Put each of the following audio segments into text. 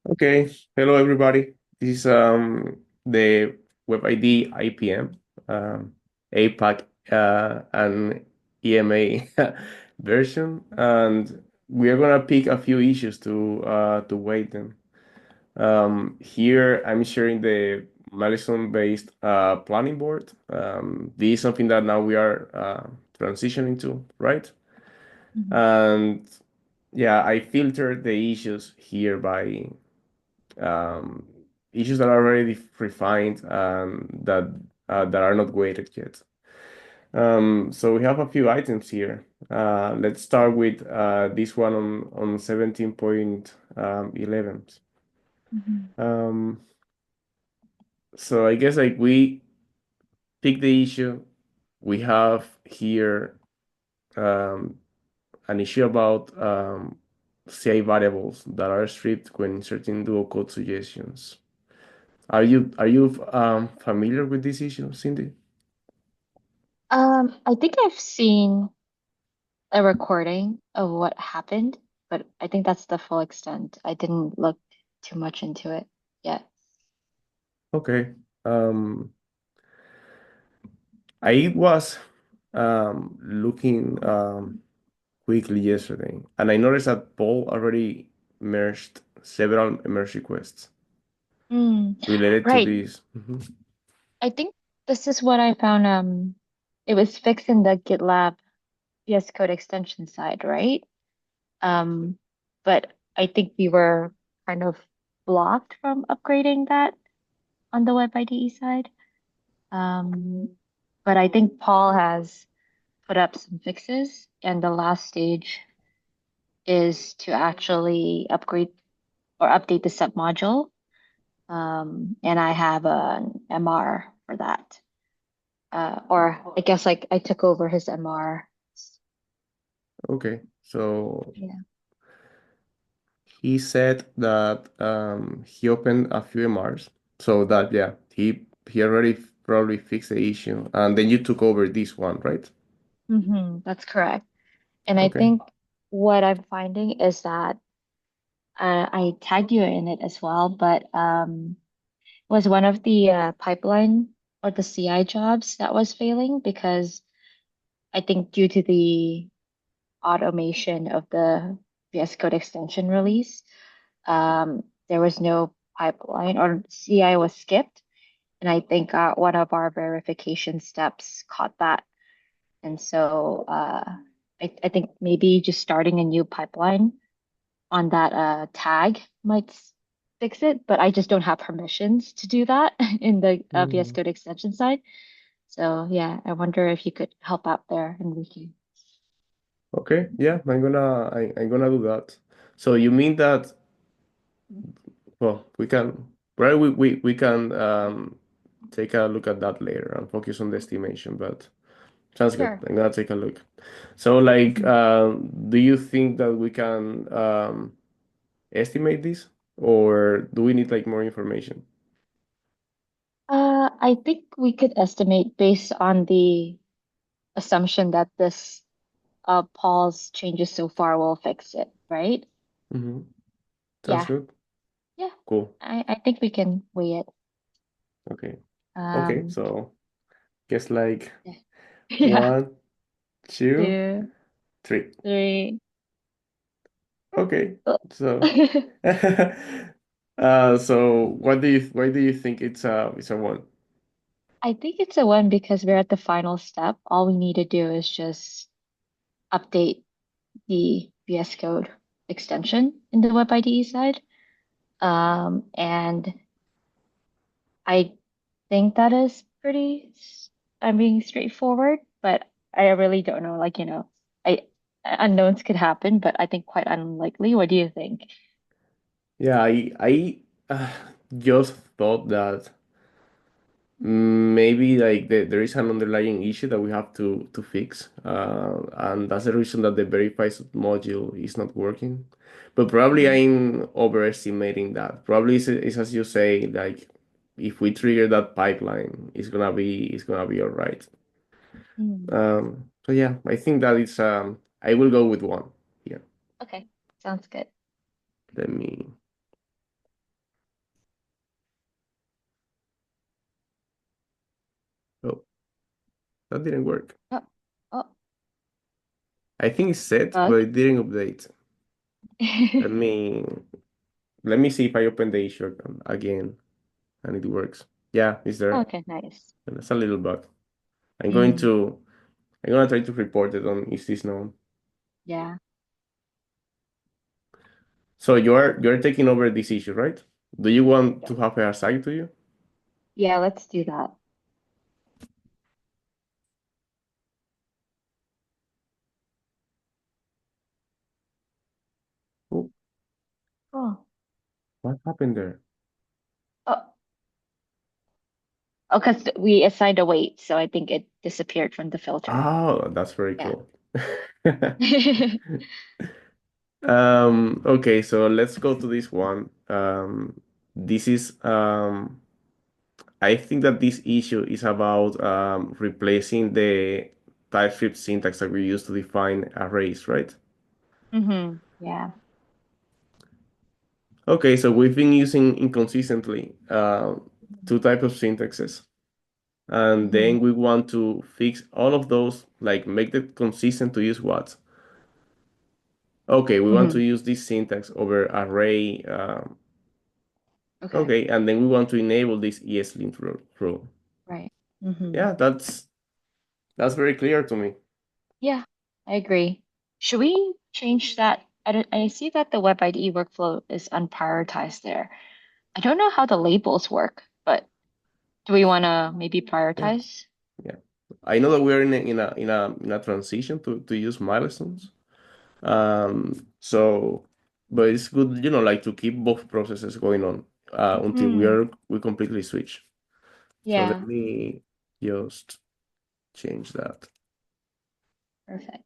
Okay, hello everybody. This is the web ID IPM, APAC and EMA version, and we are gonna pick a few issues to weight them. Here I'm sharing the milestone-based planning board. This is something that now we are transitioning to, right? Mhm. And yeah, I filtered the issues here by um, issues that are already refined that are not weighted yet. So we have a few items here. Let's start with this one on 17.11. Mhm. Um, so I guess like we pick the issue. We have here um, an issue about CI variables that are stripped when inserting dual code suggestions. Are you familiar with this issue, Cindy? I think I've seen a recording of what happened, but I think that's the full extent. I didn't look too much into it yet. Okay. Um, I was looking quickly yesterday, and I noticed that Paul already merged several merge requests Mm, related to right. this. Mhm. I think this is what I found. It was fixed in the GitLab VS Code extension side, right? Um, but I think we were kind of blocked from upgrading that on the Web IDE side. But I think Paul has put up some fixes, and the last stage is to actually upgrade or update the submodule. And I have an MR for that. Or I guess like I took over his MR. Okay, so Yeah. he said that he opened a few MRs, so that yeah, he already probably fixed the issue, and then you took over this one, right? That's correct. And I Okay. think what I'm finding is that I tagged you in it as well, but was one of the pipeline or the CI jobs that was failing because I think due to the automation of the VS Code extension release, there was no pipeline or CI was skipped. And I think one of our verification steps caught that. And so I think maybe just starting a new pipeline on that tag might fix it, but I just don't have permissions to do that in the VS Mhm. Code extension side. So yeah, I wonder if you could help out there, Enrique. Okay, yeah, I'm gonna do that. So you mean that well, we can right we can take a look at that later and focus on the estimation, but sounds good. Sure. I'm gonna take a look. So like Mhm. do you think that we can estimate this or do we need like more information? I think we could estimate based on the assumption that this Paul's changes so far will fix it, right? Mm-hmm. Sounds Yeah, good. yeah. Cool. I think we can weigh it. Okay. Okay, Um, so guess like yeah. Yeah. one, two, Two, three. three. Okay. Oh. So so why do you think it's a one? I think it's a one because we're at the final step. All we need to do is just update the VS Code extension in the Web IDE side. And I think that is I'm being straightforward, but I really don't know. I unknowns could happen, but I think quite unlikely. What do you think? Yeah, I just thought that maybe like there is an underlying issue that we have to fix, and that's the reason that the verified module is not working. But probably Mm, I'm overestimating that. Probably it's as you say, like if we trigger that pipeline, it's gonna be all right. mm. So yeah, I think that it's I will go with one. Yeah, Okay, sounds good. let me That didn't work. Oh, oh, I think it's set, but bug. it didn't update. Let me let me see if I open the issue again and it works. Yeah, it's there. Okay, nice. That's a little bug. I'm going Mm, to I'm gonna try to report it on Is This Known. yeah. So you're taking over this issue, right? Do you want Yep. to have her assigned to you? Yeah, let's do that. Oh, Oh, what happened there? oh, oh, because we assigned a weight, so I think it disappeared from the filter. Oh, that's very Yeah. cool. Okay, so let's go to this one. This is I think that this issue is about replacing the TypeScript syntax that we use to define arrays, right? Yeah. Okay, so we've been using inconsistently two types of syntaxes, and hmm then we want to fix all of those, like make it consistent to use what? Okay, we want to hmm use this syntax over array. Okay. Okay, and then we want to enable this ESLint rule. Right. hmm Yeah, that's very clear to me. Yeah, I agree. Should we change that? I see that the Web IDE workflow is unprioritized there. I don't know how the labels work, but do we want to maybe Yeah, prioritize? yeah. I know that we're in a transition to use milestones. So, but it's good, like to keep both processes going on until Mm, we completely switch. So let yeah, me just change that. perfect.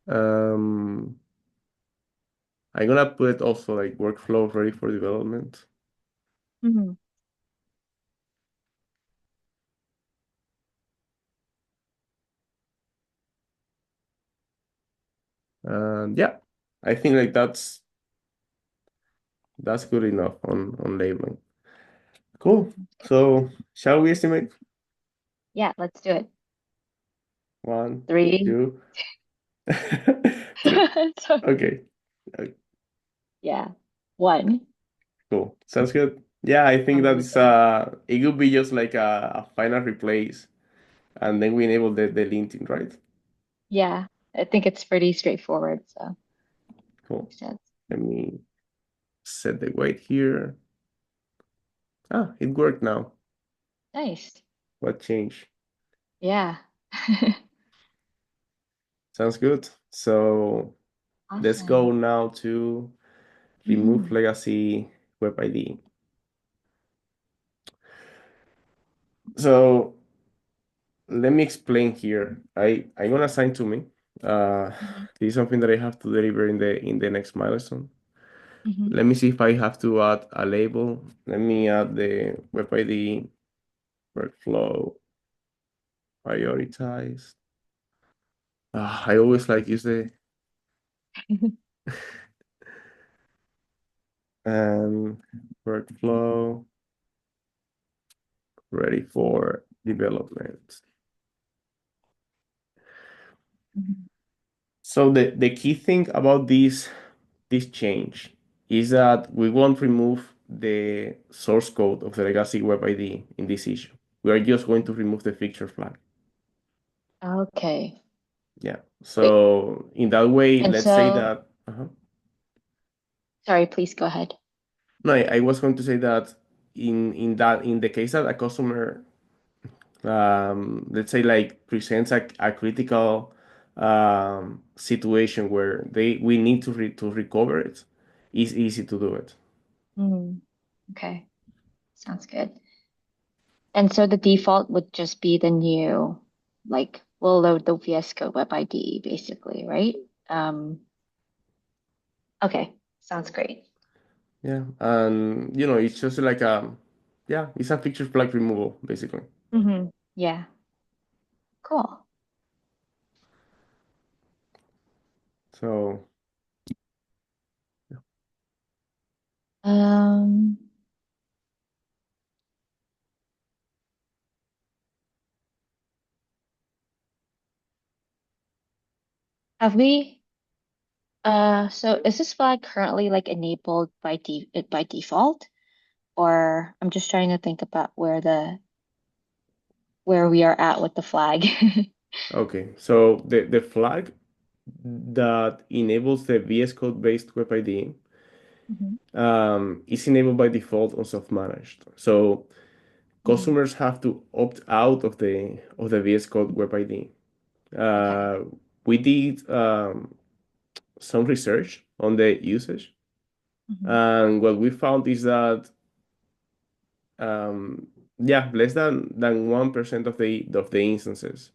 Um, I'm gonna put also like workflow ready for development. hmm And yeah, I think like that's good enough on labeling. Cool. So shall we estimate? Yeah, let's do it. One, Three. two, three. So, Okay. Uh, yeah, one. Cool. Sounds good. Yeah, I think that is Amazing. it could be just like a final replace and then we enable the linting, right? Yeah, I think it's pretty straightforward, so Cool. makes sense. Let me set the weight here. Ah, it worked now. Nice. What changed? Yeah. Sounds good. So let's go Awesome. now to remove hmm legacy web ID. So let me explain here. I'm gonna assign to me. Uh, hmm this is something that I have to deliver in the next milestone. hmm Let me see if I have to add a label. Let me add the web ID workflow prioritized. I always like use the um, workflow ready for development. hmm So the key thing about this change is that we won't remove the source code of the legacy web ID in this issue. We are just going to remove the feature flag. Okay. Yeah. Wait. So in that way, And let's say so, that. sorry, please go ahead. No, I was going to say that in the case that a customer let's say like presents a critical situation where we need to recover it, it's easy to do it. Mm, okay. Sounds good. And so the default would just be the new, like, we'll load the VS Code Web IDE basically, right? Um, okay. Sounds great. Yeah, and it's just like yeah, it's a feature flag removal basically. Yeah. Cool. So Um, Have we so is this flag currently like enabled by default? Or I'm just trying to think about where we are at with the flag. Okay, so the flag that enables the VS Code based Web IDE Hmm. is enabled by default on self-managed. So Hmm. customers have to opt out of the VS Code Web IDE. Okay. Uh, we did some research on the usage, Hmm. and what we found is that yeah, less than 1% of the instances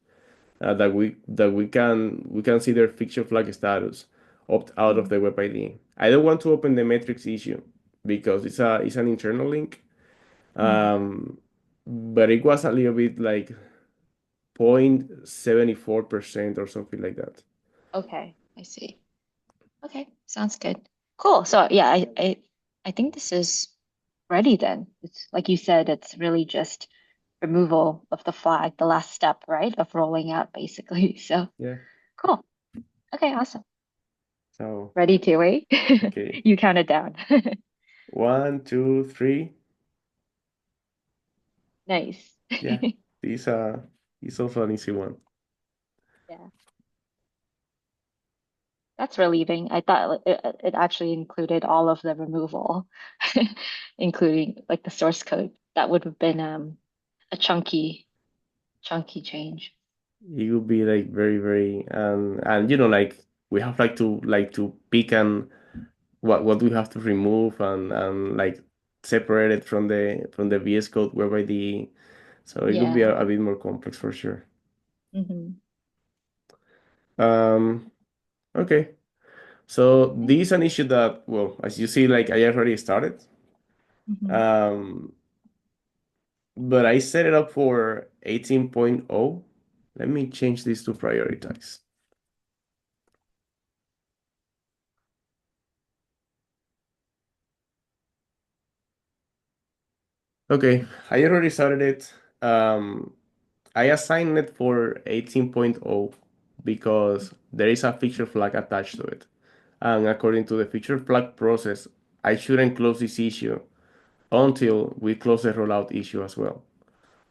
that we can see their feature flag status opt out of Hmm. the web ID. I don't want to open the metrics issue because it's an internal link. Hmm. Um, but it was a little bit like 0.74% or something like that. Okay, I see. Okay, sounds good. Cool. So yeah, I think this is ready then. It's like you said, it's really just removal of the flag, the last step, right? Of rolling out basically. So Yeah. cool. Okay, awesome. So Ready to wait? okay, You count it down. one, two, three. Nice. Yeah, this is also an easy one. Yeah, that's relieving. I thought it actually included all of the removal, including like the source code. That would have been a chunky change. It would be like very, very and like we have like to pick and what we have to remove and like separate it from the VS Code web ID. So it could be Yeah. a bit more complex for sure. Hmm. Um, okay. So Yeah. this is an issue that, well, as you see, like I already started. Hmm. Um, but I set it up for 18.0. Let me change this to prioritize. Okay, I already started it. I assigned it for 18.0 because there is a feature flag attached to it. And according to the feature flag process, I shouldn't close this issue until we close the rollout issue as well.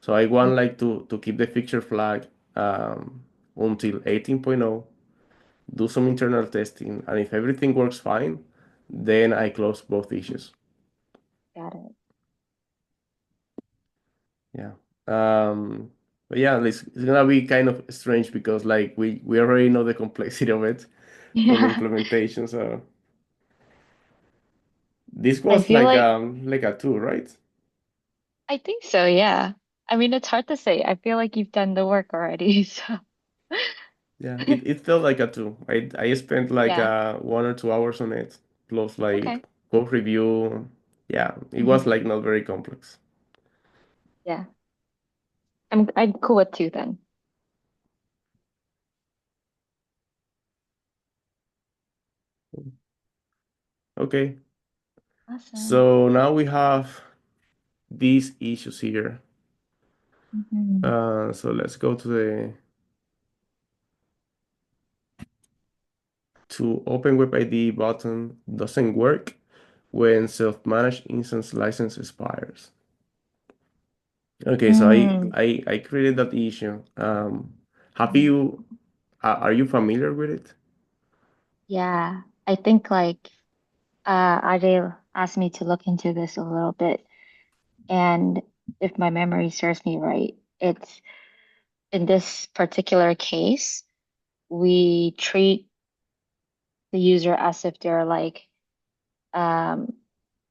So I want Okay. like to keep the feature flag until 18.0, do some internal testing, and if everything works fine, then I close both issues. Got it. Yeah. But yeah, it's gonna be kind of strange because like we already know the complexity of it from the Yeah. implementation. So this I was feel like a two, right? I think so, yeah. I mean, it's hard to say. I feel like you've done the work already, so Yeah, it felt like a two. I spent like yeah. 1 or 2 hours on it, plus like Okay. code review. Yeah, it was Hmm. like not very complex. Yeah. I'm cool with two then. Okay, Awesome. so now we have these issues here. Hmm. So let's go to open web ID button doesn't work when self-managed instance license expires. Okay, so Mm, I created that issue. Have mhm. you are you familiar with it? Yeah. I think like Adele asked me to look into this a little bit, and if my memory serves me right, it's in this particular case, we treat the user as if they're like um,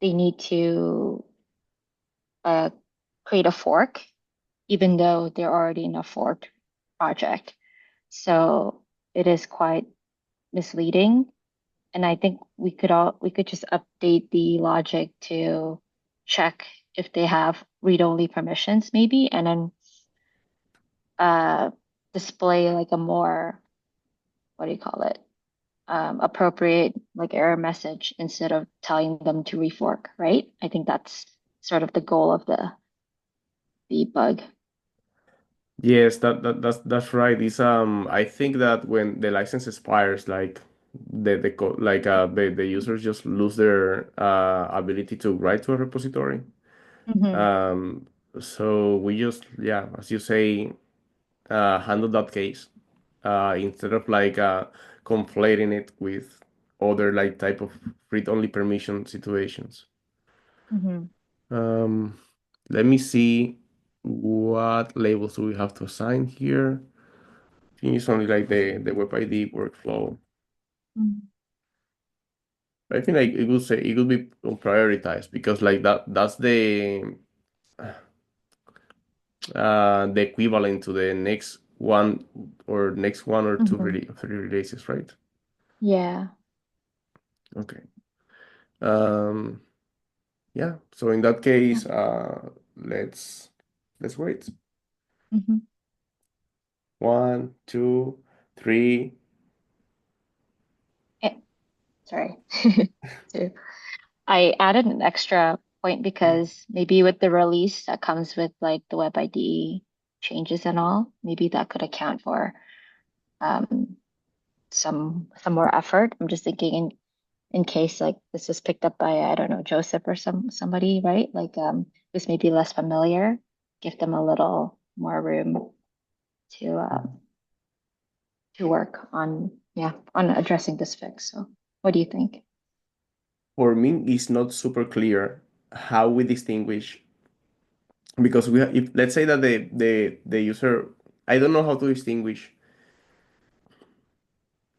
they need to uh, create a fork, even though they're already in a forked project. So it is quite misleading. And I think we could just update the logic to check if they have read-only permissions, maybe, and then uh, display like a more, what do you call it? Appropriate like error message instead of telling them to refork, right? I think that's sort of the goal of the bug. Yes, that's right. It's I think that when the license expires, like the users just lose their ability to write to a repository. Hmm. Um, so we just, yeah, as you say, handle that case instead of conflating it with other like type of read-only permission situations. Hmm. Um, Let me see what labels do we have to assign here. I think it's only like the web ID workflow. I think like it would say it would be prioritized because like that's the equivalent to the next one or next one or two Hmm. really three releases, right? Yeah. Okay. Um, yeah. So in that Yeah. case, let's wait. Hmm. One, two, three. Sorry. Two. I added an extra point because maybe with the release that comes with like the web IDE changes and all, maybe that could account for um, some more effort. I'm just thinking in case like this was picked up by I don't know Joseph or somebody, right? Like who's maybe less familiar, give them a little more room to work on, yeah, on addressing this fix. So what do you think? For me, it's not super clear how we distinguish because if let's say that the user, I don't know how to distinguish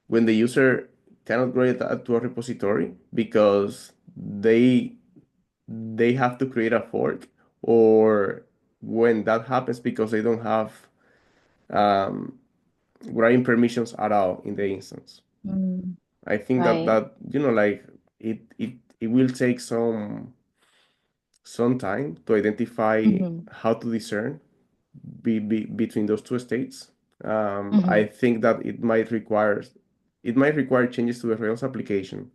when the user cannot create that to a repository because they have to create a fork, or when that happens because they don't have um, writing permissions at all in the instance. Mm, I think that right. like it will take some time to identify Mm-hmm. how to discern between those two states. I Mm-hmm. think that it might require changes to the Rails application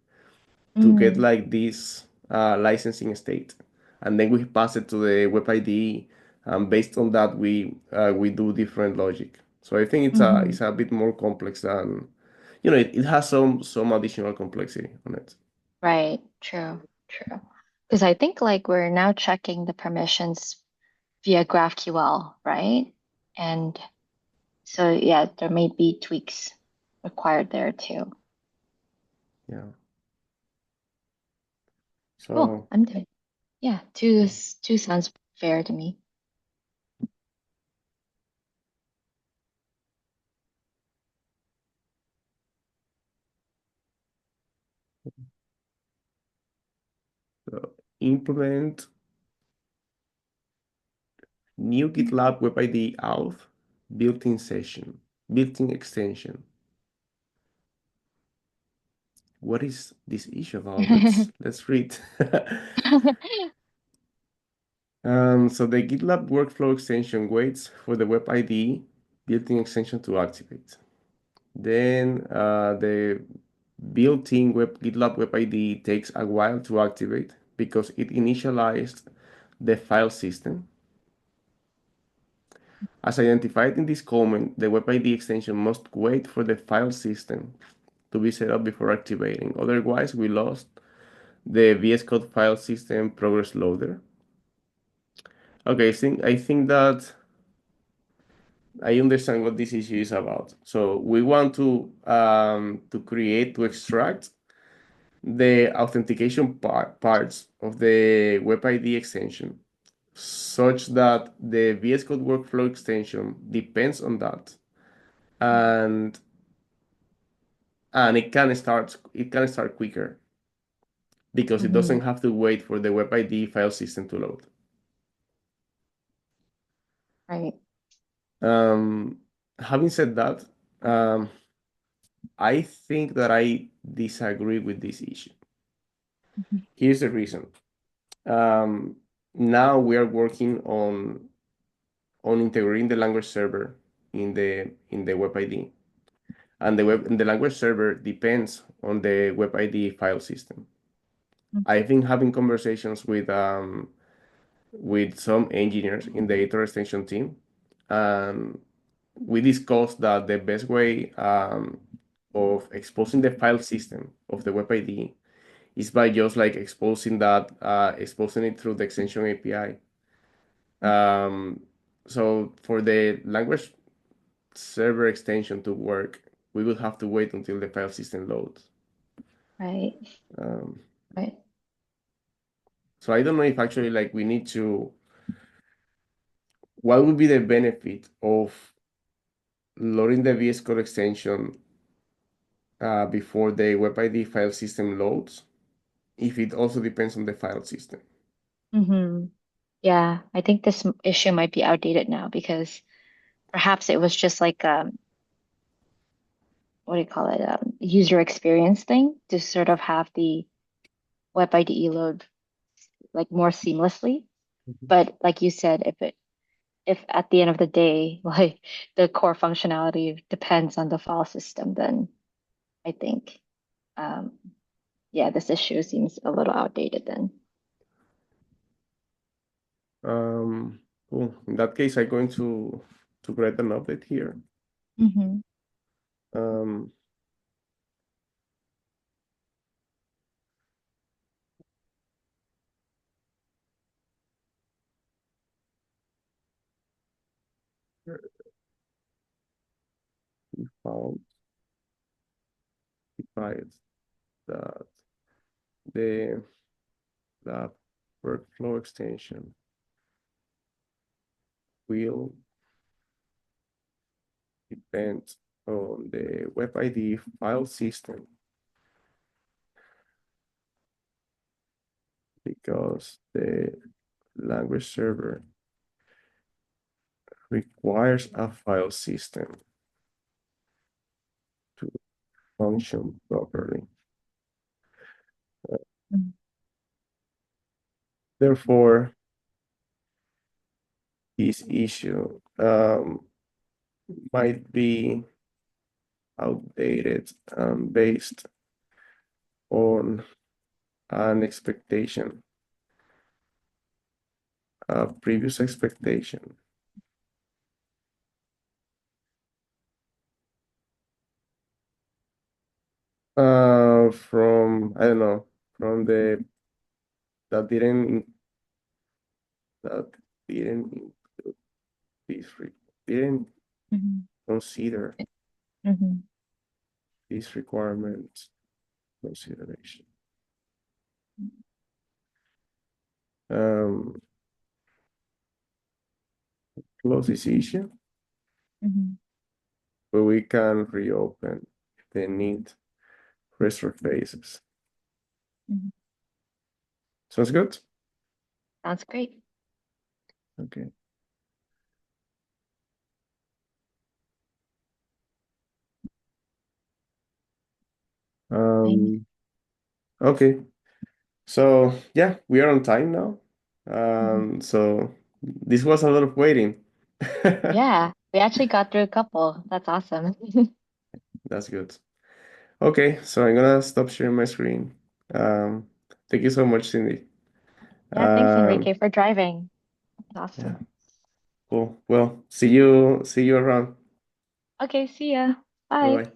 to get Mm, like this licensing state, and then we pass it to the web IDE. Based on that, we do different logic. So I think mm-hmm. it's a bit more complex than it has some additional complexity on it. Right. True. True. Because I think like we're now checking the permissions via GraphQL, right? And so yeah, there may be tweaks required there too. Yeah. Cool. So I'm good. Yeah, two sounds fair to me. implement new GitLab web ID auth built-in session, built-in extension. What is this issue about? Let's read. So the GitLab workflow extension waits for the web ID built-in extension to activate. Then the built-in GitLab web ID takes a while to activate because it initialized the file system. As identified in this comment, the web ID extension must wait for the file system to be set up before activating. Otherwise, we lost the VS Code file system progress loader. Okay, I think that I understand what this issue is about. So we want to extract the authentication parts of the web ID extension such that the VS Code workflow extension depends on that, and it can start quicker because it Mm-hmm. doesn't have to wait for the web ID file system to load. Right. Um, Having said that, um, I think that I disagree with this issue. Mhm. Here's the reason. Um, Now we are working on integrating the language server in the web ID, and the language server depends on the web ID file system. I've been having conversations with some engineers in the editor extension team, and we discussed that the best way of exposing the file system of the web ID is by just like exposing it through the extension API. Um, so for the language server extension to work, we would have to wait until the file system loads. Right. Um, Right. so I don't know if actually like we need to, what would be the benefit of loading the VS Code extension before the web ID file system loads, if it also depends on the file system. Mm-hmm. Yeah, I think this issue might be outdated now because perhaps it was just like what do you call it? User experience thing to sort of have the web IDE load like more seamlessly. Mhm. But like you said, if at the end of the day, like the core functionality depends on the file system, then I think um yeah, this issue seems a little outdated then. Um, cool. In that case, I'm going to create an update here. Mm-hmm. Um, we found defined that the that workflow extension will depend on the web ID file system because the language server requires a file system to function properly. Therefore, this issue might be outdated based on an expectation, a previous expectation from I don't know from the that that didn't this didn't Mm-hmm. consider Mm-hmm. this requirement consideration. Um, Close this issue, Mm-hmm. but we can reopen the need for surfaces. Mm-hmm. Sounds good? Sounds great. Okay. Thanks. Um, okay. So yeah, we are on time now. Mm-hmm. So this was a lot of waiting. Yeah, we actually got through a couple. That's awesome. That's good. Okay, so I'm gonna stop sharing my screen. Um, Thank you so much, Cindy. Yeah, thanks, Um, Enrique, for driving. yeah, Awesome. cool. Well, see you around. Okay, see ya. Bye Bye. bye.